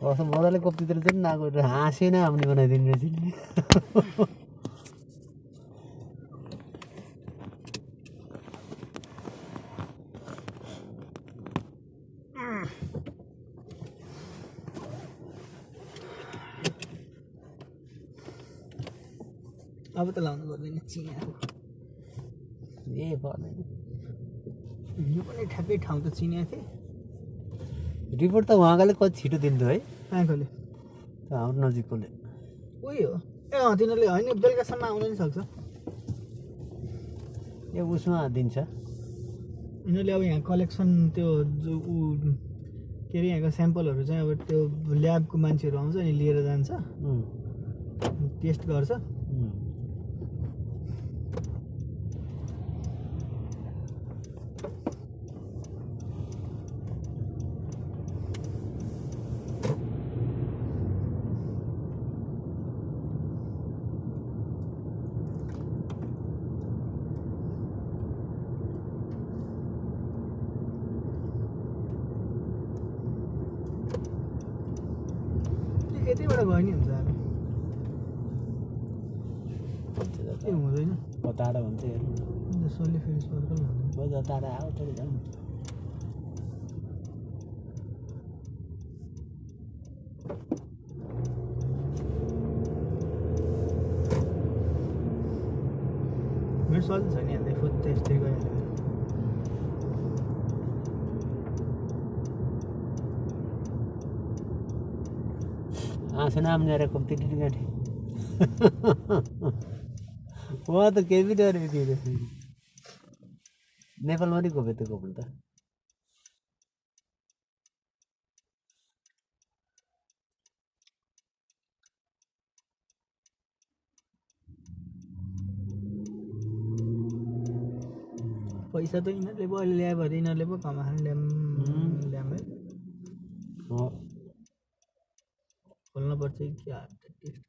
असो मजाले कप्तीतिर चाहिँ नगएर हाँसेन आउने बनाइदिने रहेछ नि अब त लाउनु पर्दैन चिया ए पर्दैन यो पनि ठ्याक्कै ठाउँ त चिनिया थिए रिपोर्ट त उहाँले कति छिटो दिन्थ्यो है कहाँकोले हाम्रो नजिककोले उही हो ए तिनीहरूले होइन बेलुकासम्म आउन नि सक्छ ए उसमा दिन्छ यिनीहरूले अब यहाँ कलेक्सन त्यो ऊ के अरे यहाँको स्याम्पलहरू चाहिँ अब त्यो ल्याबको मान्छेहरू आउँछ अनि लिएर जान्छ टेस्ट गर्छ यतैबाट गयो नि हुन्छ के हुँदैन टाढा भन्छ हेर्नु जसले फेरि सर्कल भयो टाढा आऊ थोरै जाउँ मेरो सजिलो छ नि अन्त फुट त्यस्तै गइहाल्यो आँसु नाम्नेर कम्ती गाँठी उहाँ त केही पनि गरेको थिएन नेपालमा नि गयो त्यो कपाल त पैसा त यिनीहरूले पो अहिले ल्यायो भने यिनीहरूले पो कमाखान ल्याम है खोल्न पर्छ क्या टेस्ट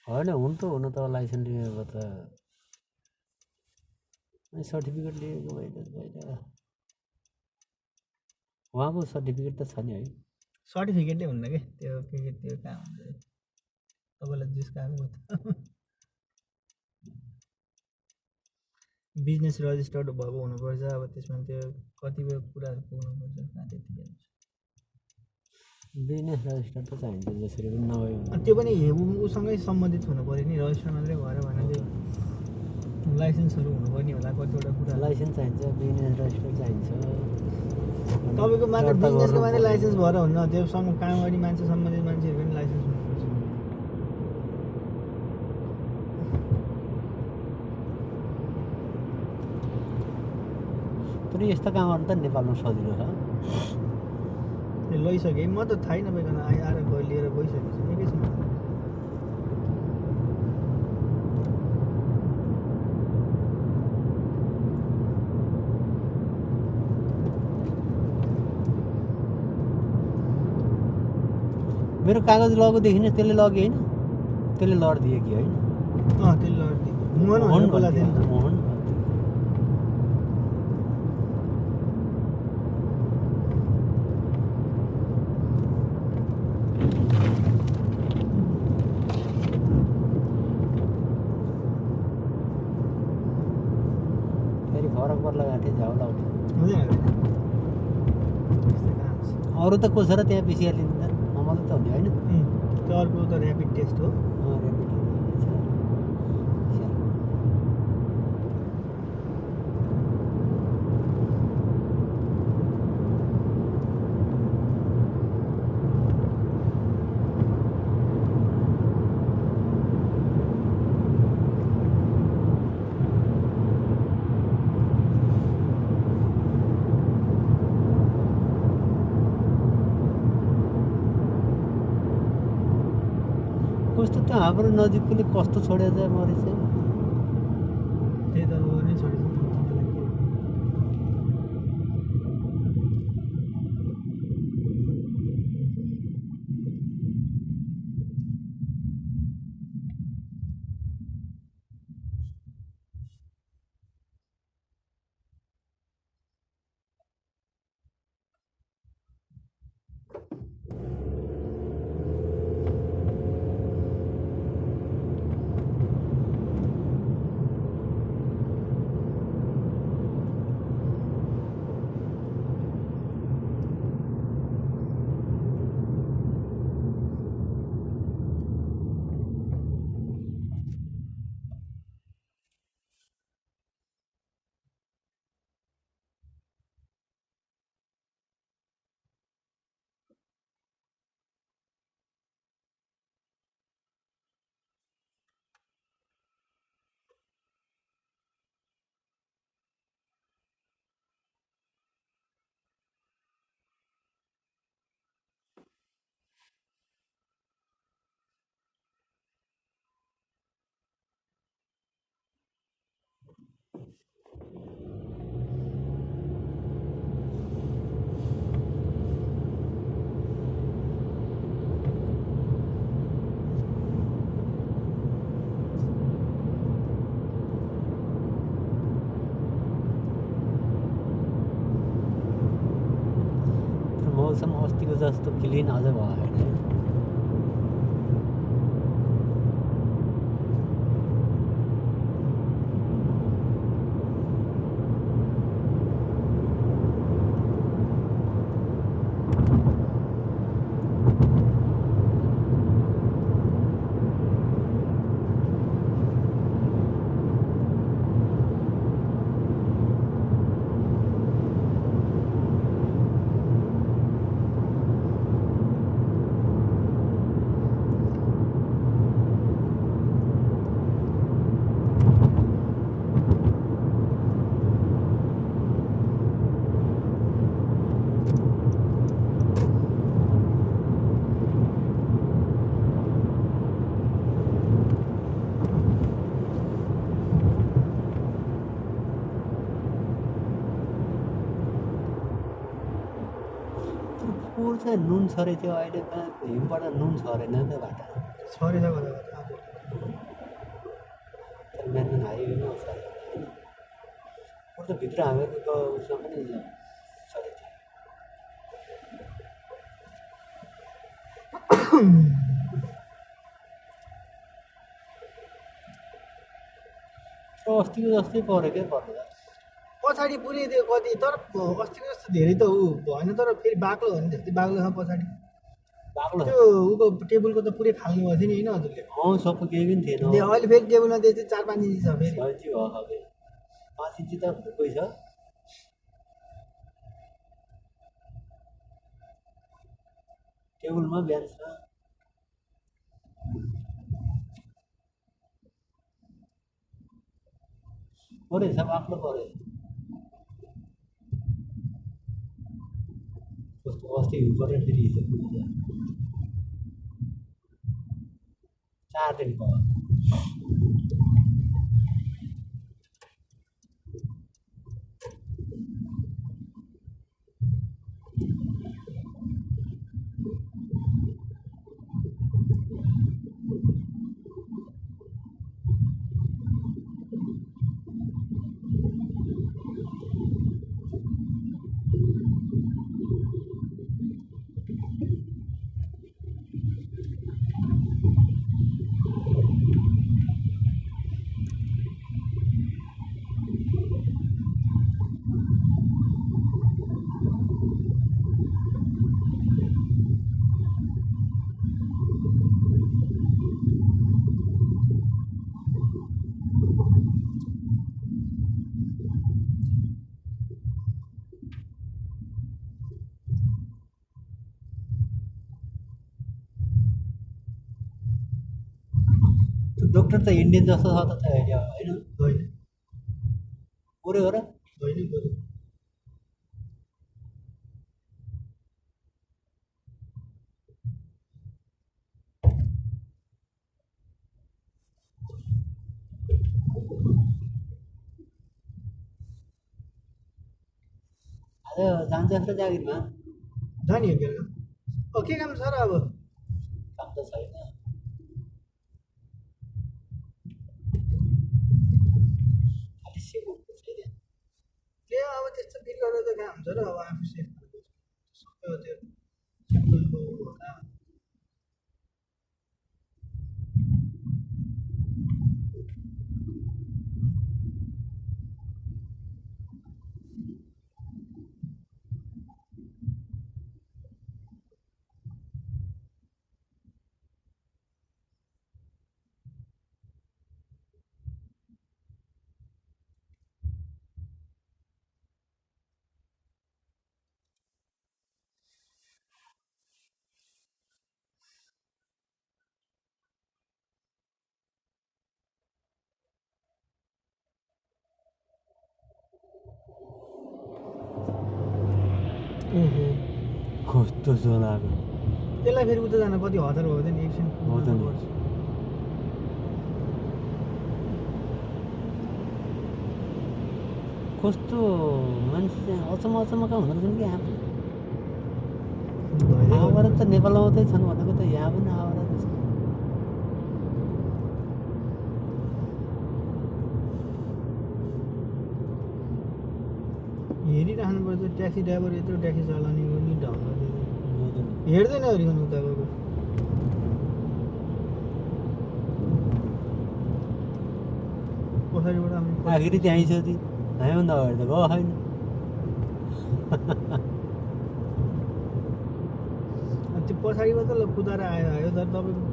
होइन हुन त लाइसेन्स लिएको त सर्टिफिकेट लिएको होइन उहाँको सर्टिफिकेट त छ नि है सर्टिफिकेटै हुन्न क्या त्यो के त्यो कहाँ हुन्छ तपाईँलाई जिस्काएको बिजनेस रजिस्टर्ड भएको हुनुपर्छ अब त्यसमा त्यो कतिपय कुराहरू पुग्नुपर्छ कहाँ त्यति बिजनेस रजिस्टर त चाहिन्छ जसरी पनि नभए त्यो पनि उसँगै सम्बन्धित हुनु पऱ्यो नि रजिस्टर मात्रै भएर भने त्यो लाइसेन्सहरू हुनुपर्ने होला कतिवटा कुरा लाइसेन्स चाहिन्छ बिजनेस रजिस्टर चाहिन्छ तपाईँको मात्र बिजनेसको मात्रै लाइसेन्स भएर हुन्न त्योसँग काम गर्ने मान्छे सम्बन्धित मान्छेहरूको पनि लाइसेन्स हुनुपर्छ तर यस्ता कामहरू त नेपालमा सजिलो छ लैसकेँ म त थाहै नपाइकन आएर लिएर गइसकेपछि एकैछिन मेरो कागज लगेको देखिन त्यसले लग्यो होइन त्यसले लडिदियो कि होइन त्यसले लडिदियो मोहन बोला थियो नि त मोहन फरक पर्ला घाँटी झाउला अरू त कसो र त्यहाँ पिसिआर लिँदा मात्रै त हुने होइन त्यो अर्को त ऱ्यापिड टेस्ट हो कस्तो त हाम्रो नजिककोले कस्तो छोडेर चाहिँ मरेछ त्यही त अब नै छोडेछ मौसम अस्तिको जस्तो क्लिन अझ भएन पोहोर चाहिँ नुन छरे थियो अहिले त हिमबाट नुन छरेन नि त बाटो छरेछ कता कता बिहान हाइवे नै छरे पोहोर त भित्र हामीहरूको उसमा पनि छरे थियो अस्तिको जस्तै पऱ्यो क्या पर्नु त पछाडि पुरै त्यो कति तर अस्तिको जस्तो धेरै त ऊ भएन तर फेरि बाक्लो हो नि त्यस्तै बाक्लो छ पछाडि बाक्लो त्यो उको टेबलको त पुरै फाल्नु भएको थियो नि होइन हजुरले सबै केही पनि थिएन त्यो अहिले फेरि टेबलमा त्यो चाहिँ 4-5 इन्ची छ फेरि 6 इन्ची हो अब 5 इन्ची त भुकै छ टेबलमा बिहान छ पऱ्यो सब आफ्नो पऱ्यो कस्तो अस्ति हिउँ पऱ्यो फेरि हिजो 4 दिन भयो डॉक्टर त इन्डियन जस्तो छ त होइन होइन पुरै हो र होइन बरु आज जान्छ जस्तो जागिरमा जाने हो के काम छ र अब काम त छैन खालि सिकाउनु छैन त्यो अब त्यस्तो फिल गरेर त कहाँ हुन्छ र अब आफू सेफ सबै त्यो सिक्नुको होला कस्तो जोलाको त्यसलाई फेरि उता जान कति हतार भयो नि एकछिन हो त नि कस्तो मान्छे चाहिँ अचम्मका हुँदो रहेछन् कि यहाँ आवारा त नेपालमा मात्रै छन् भनेको त यहाँ पनि आवारा रहेछ हेरिराख्नुपर्छ ट्याक्सी ड्राइभर यत्रो ट्याक्सी चलाउने पनि ढङ्ग हेर्दैन हरिकन उता गएको पछाडिबाट आउने आखिरी त्यहीँ छ ती हामीभन्दा अगाडि त गयो छैन त्यो पछाडिबाट ल कुदाएर आयो तर तपाईँको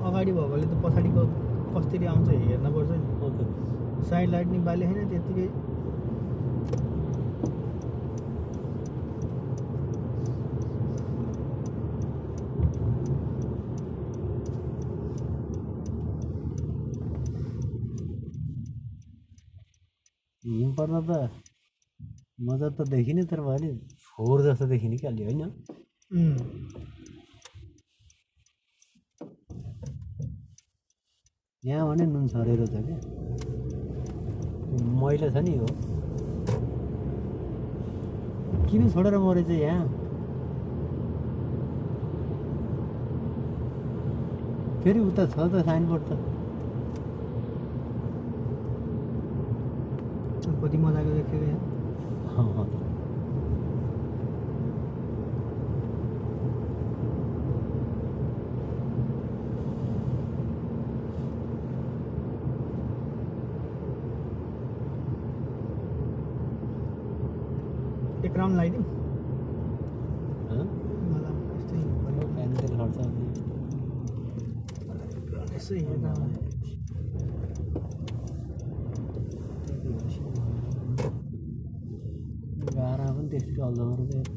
अगाडि भएकोले त पछाडिको कसरी आउँछ हेर्नुपर्छ नि साइड लाइट नि बाले छैन त्यत्तिकै हिउँ पर्दा त मजा त देखिने तर भयो नि फोहोर जस्तो देखिने कि अलि होइन यहाँ भने नुन छरेर छ क्या मैला छ नि हो किन छोडेर मरेछ यहाँ फेरि उता छ त साइनबोर्ड त कति मजाको देख्थ्यो यहाँ एक राउन्ड लगाइदिउँ यसो हेर्दा गाह्रो पनि त्यस्तो चल्दो रहेछ